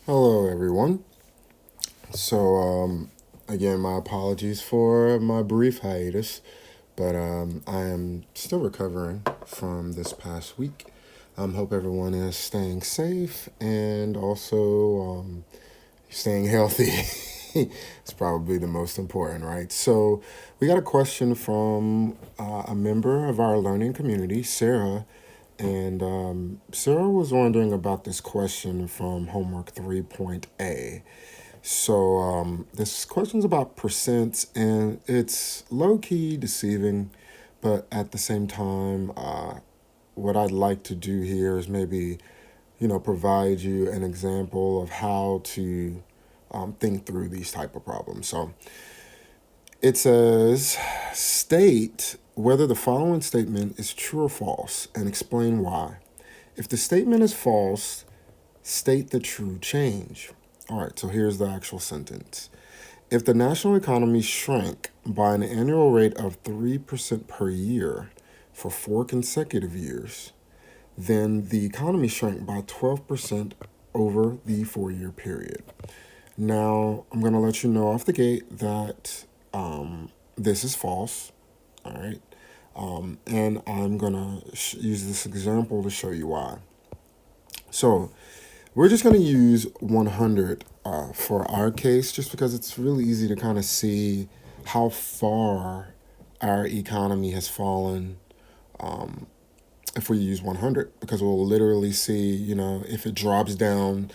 Hello, everyone. Again, my apologies for my brief hiatus, but I am still recovering from this past week. Hope everyone is staying safe and also staying healthy. It's probably the most important, right? So, we got a question from a member of our learning community, Sarah. And Sarah was wondering about this question from homework 3.A. This question's about percents, and it's low key deceiving, but at the same time, what I'd like to do here is maybe, provide you an example of how to think through these type of problems. So it says, state whether the following statement is true or false, and explain why. If the statement is false, state the true change. All right, so here's the actual sentence. If the national economy shrank by an annual rate of 3% per year for 4 consecutive years, then the economy shrank by 12% over the 4 year period. Now, I'm going to let you know off the gate that this is false. All right. And I'm going to use this example to show you why. So, we're just going to use 100 for our case just because it's really easy to kind of see how far our economy has fallen if we use 100 because we'll literally see, if it drops down,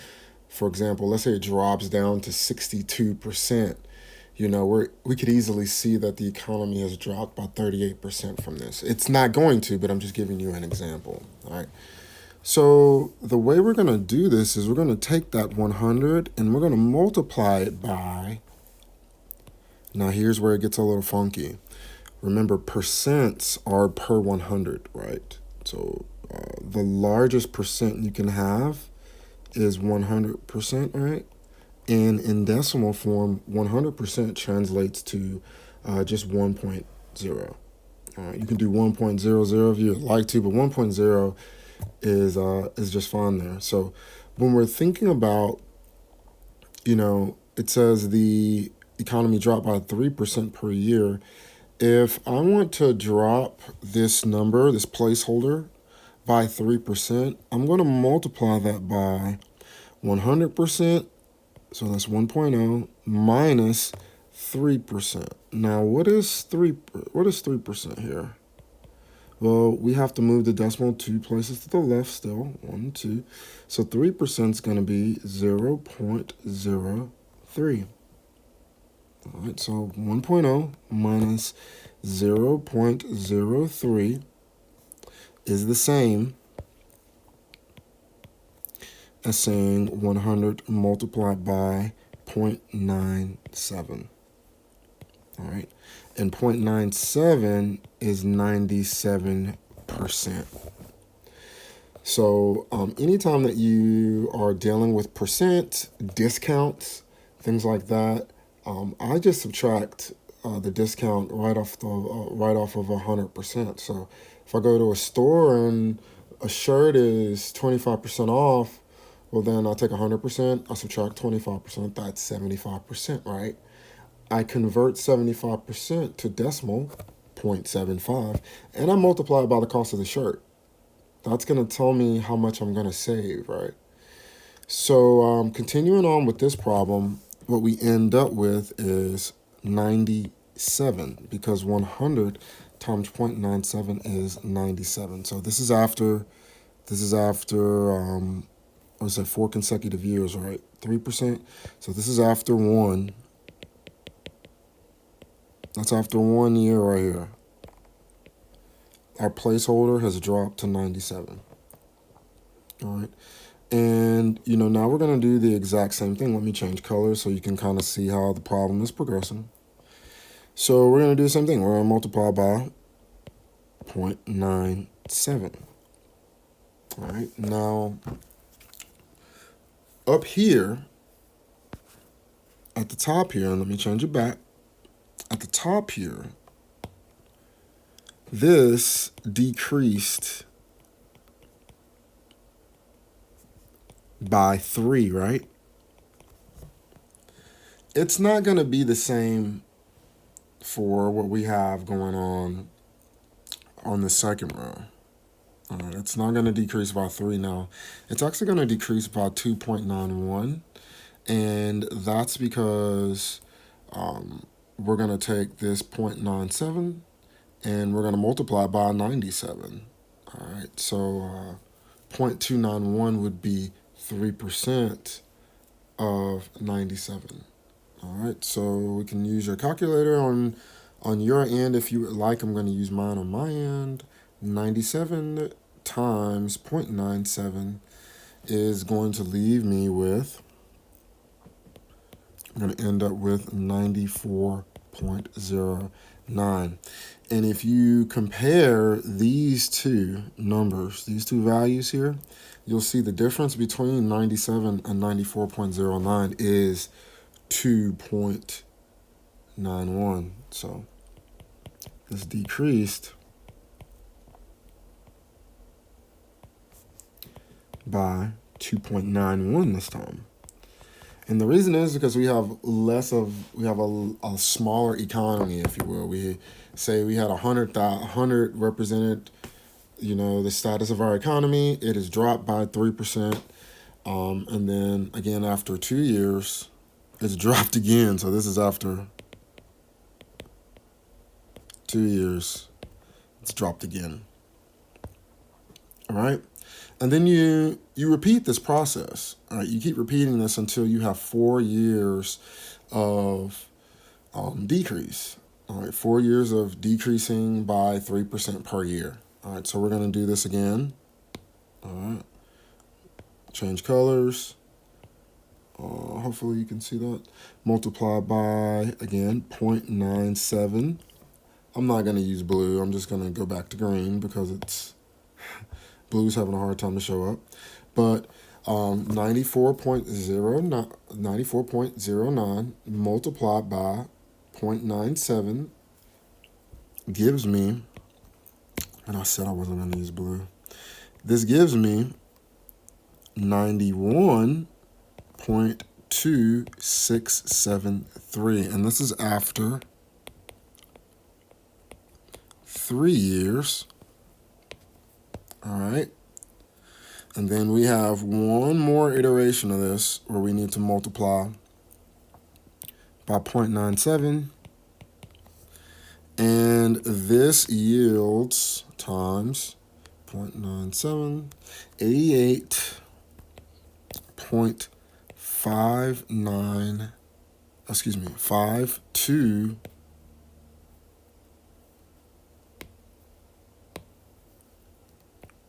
for example, let's say it drops down to 62%, we could easily see that the economy has dropped by 38% from this. It's not going to, but I'm just giving you an example, all right? So the way we're going to do this is we're going to take that 100 and we're going to multiply it by, now here's where it gets a little funky. Remember, percents are per 100, right? So the largest percent you can have is 100%, right? And in decimal form, 100% translates to just 1.0. You can do 1.00 if you'd like to, but 1.0 is just fine there. So when we're thinking about, it says the economy dropped by 3% per year. If I want to drop this number, this placeholder, by 3%, I'm going to multiply that by 100%. So that's 1.0 minus 3%. Now, what is 3% here? Well, we have to move the decimal 2 places to the left still. 1, 2. So 3% is going to be 0.03. All right, so 1.0 minus 0.03 is the same as saying 100 multiplied by 0.97. All right, and 0.97 is 97%. So anytime that you are dealing with percent, discounts, things like that, I just subtract the discount right off of 100%. So if I go to a store and a shirt is 25% off, well then I'll take 100%, I'll subtract 25%, that's 75%, right? I convert 75% to decimal, 0.75, and I multiply it by the cost of the shirt. That's going to tell me how much I'm going to save, right? So continuing on with this problem, what we end up with is 97 because 100 times 0.97 is 97. So this is after I would say 4 consecutive years, right? 3%. So this is after one. That's after 1 year right here. Our placeholder has dropped to 97. All right. And, now we're going to do the exact same thing. Let me change colors so you can kind of see how the problem is progressing. So we're going to do the same thing. We're going to multiply by 0.97. All right. Now, up here, at the top here, and let me change it back. At the top here, this decreased by 3, right? it's not going to be the same for what we have going on the second row. It's not going to decrease by 3 now. It's actually going to decrease by 2.91. And that's because we're going to take this 0.97 and we're going to multiply by 97. All right, so 0.291 would be 3% of 97. All right, so we can use your calculator on your end if you would like. I'm going to use mine on my end. 97 times 0.97 is going to leave me with, I'm going to end up with 94.09. And if you compare these two numbers, these two values here, you'll see the difference between 97 and 94.09 is 2.91. So this decreased by 2.91 this time. And the reason is because we have a smaller economy, if you will. We say we had 100 represented, the status of our economy. It has dropped by 3%. And then again, after 2 years, it's dropped again. So this is after 2 years, it's dropped again. All right. And then you repeat this process. All right, you keep repeating this until you have 4 years of decrease. All right, 4 years of decreasing by 3% per year. All right, so we're going to do this again. All right, change colors. Hopefully you can see that. Multiply by, again, 0.97. I'm not going to use blue. I'm just going to go back to green because it's blue's having a hard time to show up. But 94.09 multiplied by 0.97 gives me, and I said I wasn't going to use blue, this gives me 91.2673. And this is after 3 years. All right, and then we have one more iteration of this where we need to multiply by 0.97, and this yields times 0.97, 88.59, 52.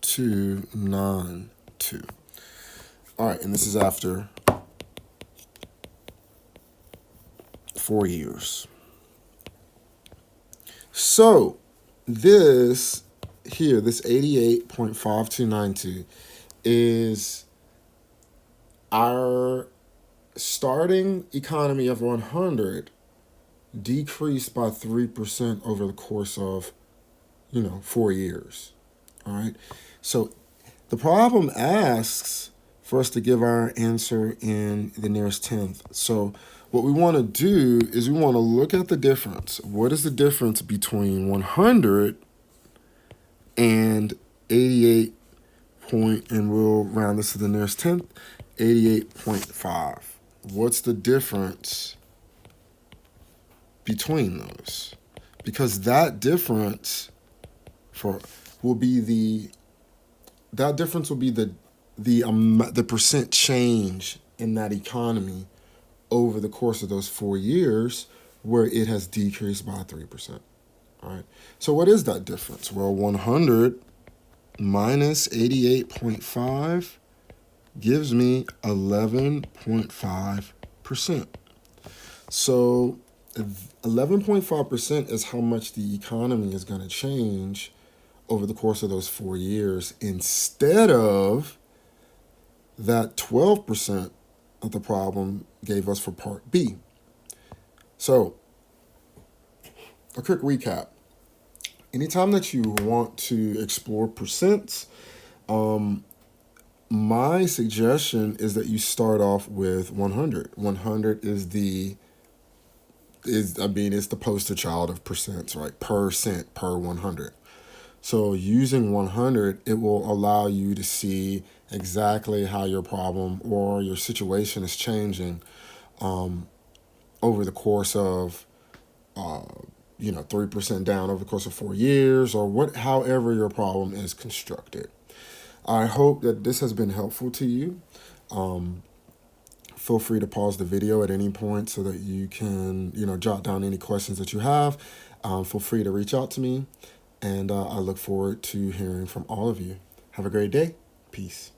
292. All right, and this is after 4 years. So this here, this 88.5292 is our starting economy of 100 decreased by 3% over the course of, 4 years. All right. So the problem asks for us to give our answer in the nearest tenth. So what we want to do is we want to look at the difference. What is the difference between 100 and 88 and we'll round this to the nearest tenth, 88.5. What's the difference between those? Because that difference will be the percent change in that economy over the course of those 4 years where it has decreased by 3%. All right. So what is that difference? Well, 100 minus 88.5 gives me 11.5%. So 11.5% is how much the economy is going to change over the course of those 4 years, instead of that 12% that the problem gave us for part B. So a quick recap. Anytime that you want to explore percents, my suggestion is that you start off with 100. 100 is the it's the poster child of percents, right? Percent per 100. So using 100, it will allow you to see exactly how your problem or your situation is changing over the course of 3% down over the course of 4 years, or however your problem is constructed. I hope that this has been helpful to you. Feel free to pause the video at any point so that you can, jot down any questions that you have. Feel free to reach out to me, and I look forward to hearing from all of you. Have a great day. Peace.